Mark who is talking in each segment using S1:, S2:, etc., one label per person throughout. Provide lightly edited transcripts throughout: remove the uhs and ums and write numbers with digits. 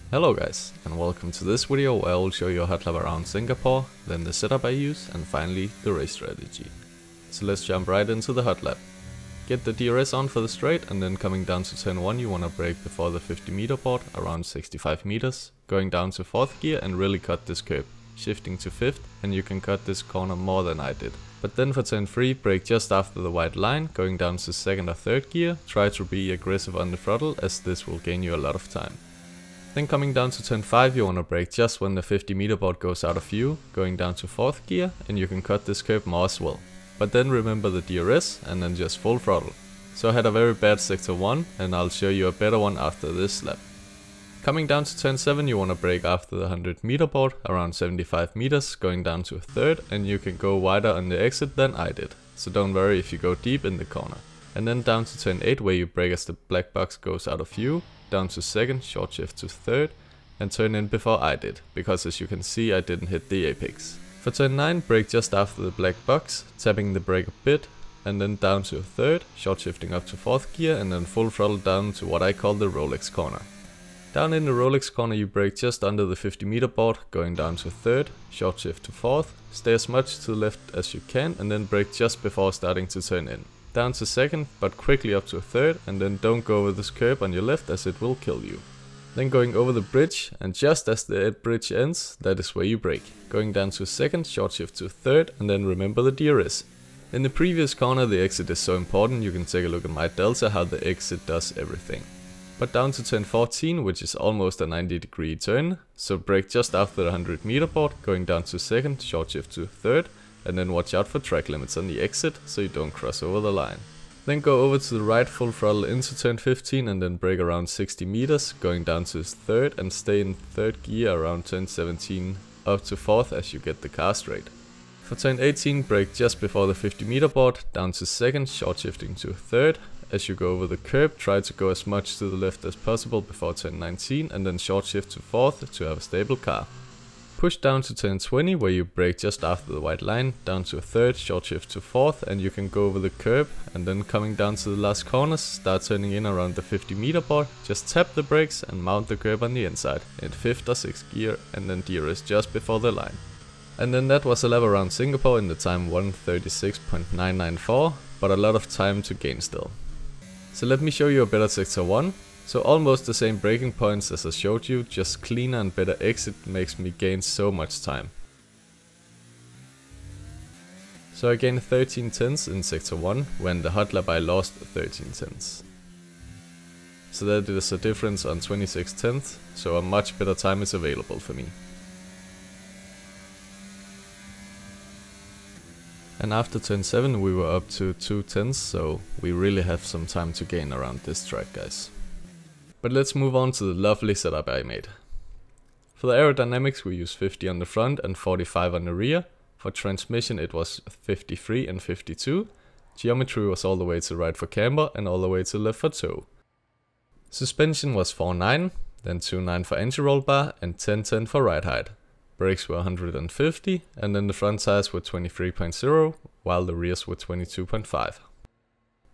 S1: Hello guys, and welcome to this video where I will show you a Hotlap around Singapore, then the setup I use, and finally the race strategy. So let's jump right into the Hotlap. Get the DRS on for the straight, and then coming down to turn 1 you wanna brake before the 50 meter board, around 65 meters, going down to 4th gear and really cut this curb, shifting to 5th, and you can cut this corner more than I did. But then for turn 3, brake just after the white line, going down to 2nd or 3rd gear, try to be aggressive on the throttle as this will gain you a lot of time. Then coming down to turn 5 you wanna brake just when the 50 meter board goes out of view, going down to 4th gear, and you can cut this curb more as well. But then remember the DRS and then just full throttle. So I had a very bad sector 1 and I'll show you a better one after this lap. Coming down to turn 7 you wanna brake after the 100 meter board, around 75 meters, going down to 3rd, and you can go wider on the exit than I did. So don't worry if you go deep in the corner. And then down to turn 8 where you brake as the black box goes out of view, down to 2nd, short shift to 3rd, and turn in before I did, because as you can see I didn't hit the apex. For turn 9, brake just after the black box, tapping the brake a bit, and then down to 3rd, short shifting up to 4th gear, and then full throttle down to what I call the Rolex corner. Down in the Rolex corner you brake just under the 50 meter board, going down to 3rd, short shift to 4th, stay as much to the left as you can, and then brake just before starting to turn in. Down to 2nd, but quickly up to 3rd, and then don't go over this curb on your left as it will kill you. Then going over the bridge, and just as the bridge ends, that is where you brake. Going down to 2nd, short shift to 3rd, and then remember the DRS. In the previous corner the exit is so important, you can take a look at my delta how the exit does everything. But down to turn 14, which is almost a 90-degree turn, so brake just after the 100 meter board, going down to 2nd, short shift to 3rd, and then watch out for track limits on the exit so you don't cross over the line. Then go over to the right, full throttle into turn 15 and then brake around 60 meters, going down to 3rd and stay in 3rd gear around turn 17 up to 4th as you get the car straight. For turn 18, brake just before the 50 meter board, down to 2nd, short shifting to 3rd. As you go over the curb, try to go as much to the left as possible before turn 19 and then short shift to 4th to have a stable car. Push down to turn 20 where you brake just after the white line, down to 3rd, short shift to 4th, and you can go over the curb, and then coming down to the last corners, start turning in around the 50 meter board, just tap the brakes and mount the curb on the inside, in 5th or 6th gear, and then DRS just before the line. And then that was a lap around Singapore in the time 1:36.994, but a lot of time to gain still. So let me show you a better sector 1. So almost the same braking points as I showed you, just cleaner and better exit makes me gain so much time. So I gained 13 tenths in sector 1, when the Hotlap I lost 13 tenths. So that is a difference on 26 tenths, so a much better time is available for me. And after turn 7 we were up to 2 tenths, so we really have some time to gain around this track, guys. But let's move on to the lovely setup I made. For the aerodynamics we used 50 on the front and 45 on the rear. For transmission it was 53 and 52. Geometry was all the way to the right for camber and all the way to the left for toe. Suspension was 4.9, then 2.9 for anti-roll bar and 10.10 for ride height. Brakes were 150 and then the front tires were 23.0 while the rears were 22.5.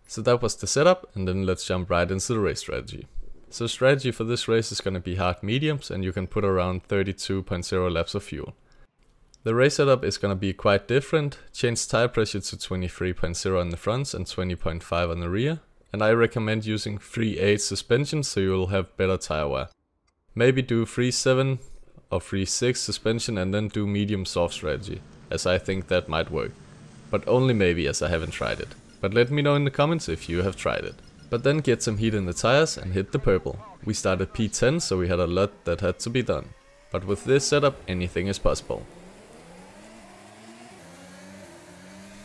S1: So that was the setup, and then let's jump right into the race strategy. So strategy for this race is gonna be hard mediums and you can put around 32.0 laps of fuel. The race setup is gonna be quite different. Change tire pressure to 23.0 on the fronts and 20.5 on the rear. And I recommend using 3.8 suspension so you will have better tire wear. Maybe do 3.7 or 3.6 suspension and then do medium soft strategy, as I think that might work. But only maybe, as I haven't tried it. But let me know in the comments if you have tried it. But then get some heat in the tires and hit the purple. We started P10, so we had a lot that had to be done. But with this setup anything is possible.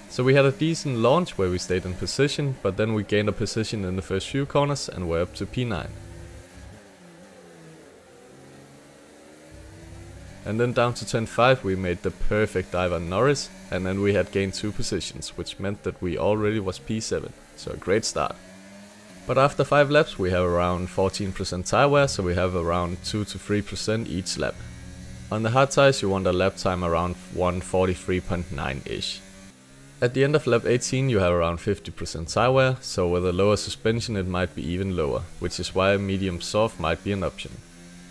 S1: So we had a decent launch where we stayed in position, but then we gained a position in the first few corners and were up to P9. And then down to turn 5 we made the perfect dive on Norris, and then we had gained 2 positions, which meant that we already was P7, so a great start. But after 5 laps we have around 14% tire wear, so we have around 2 to 3% each lap. On the hard tires you want a lap time around 1:43.9-ish. At the end of lap 18 you have around 50% tire wear, so with a lower suspension it might be even lower, which is why medium soft might be an option.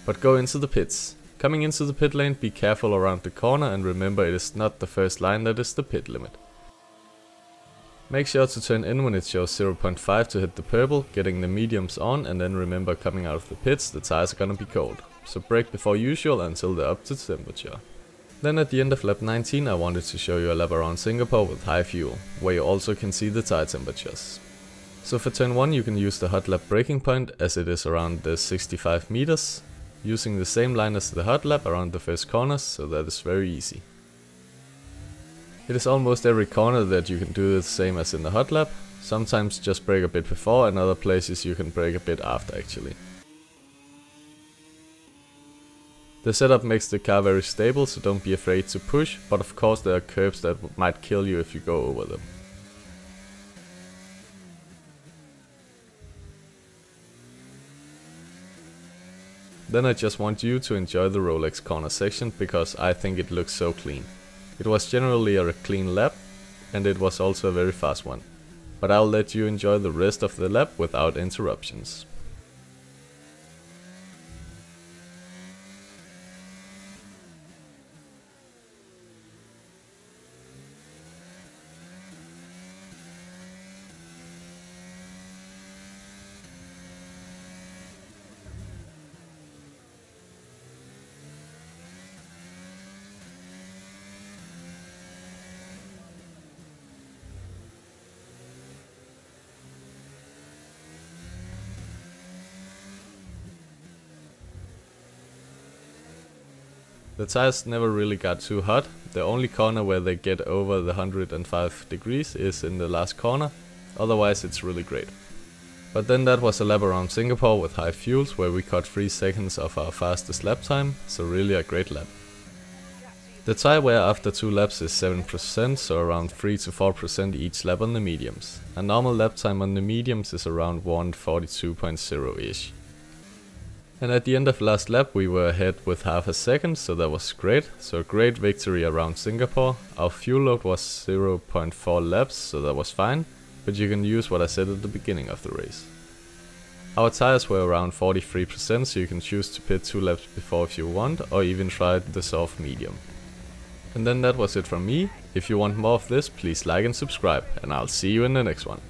S1: But go into the pits. Coming into the pit lane, be careful around the corner and remember it is not the first line that is the pit limit. Make sure to turn in when it shows 0.5 to hit the purple, getting the mediums on, and then remember coming out of the pits, the tires are gonna be cold. So brake before usual until they're up to temperature. Then at the end of lap 19 I wanted to show you a lap around Singapore with high fuel, where you also can see the tire temperatures. So for turn 1 you can use the Hotlap braking point as it is around the 65 meters, using the same line as the Hotlap around the first corners, so that is very easy. It is almost every corner that you can do the same as in the Hotlap. Sometimes just brake a bit before, and other places you can brake a bit after actually. The setup makes the car very stable, so don't be afraid to push, but of course there are curbs that might kill you if you go over them. Then I just want you to enjoy the Rolex corner section, because I think it looks so clean. It was generally a clean lap, and it was also a very fast one. But I'll let you enjoy the rest of the lap without interruptions. The tires never really got too hot. The only corner where they get over the 105 degrees is in the last corner, otherwise it's really great. But then that was a lap around Singapore with high fuels, where we cut 3 seconds of our fastest lap time, so really a great lap. The tire wear after 2 laps is 7%, so around 3 to 4% each lap on the mediums. A normal lap time on the mediums is around 1:42.0-ish. And at the end of last lap we were ahead with half a second, so that was great. So a great victory around Singapore. Our fuel load was 0.4 laps, so that was fine, but you can use what I said at the beginning of the race. Our tires were around 43%, so you can choose to pit 2 laps before if you want, or even try the soft medium. And then that was it from me. If you want more of this, please like and subscribe, and I'll see you in the next one.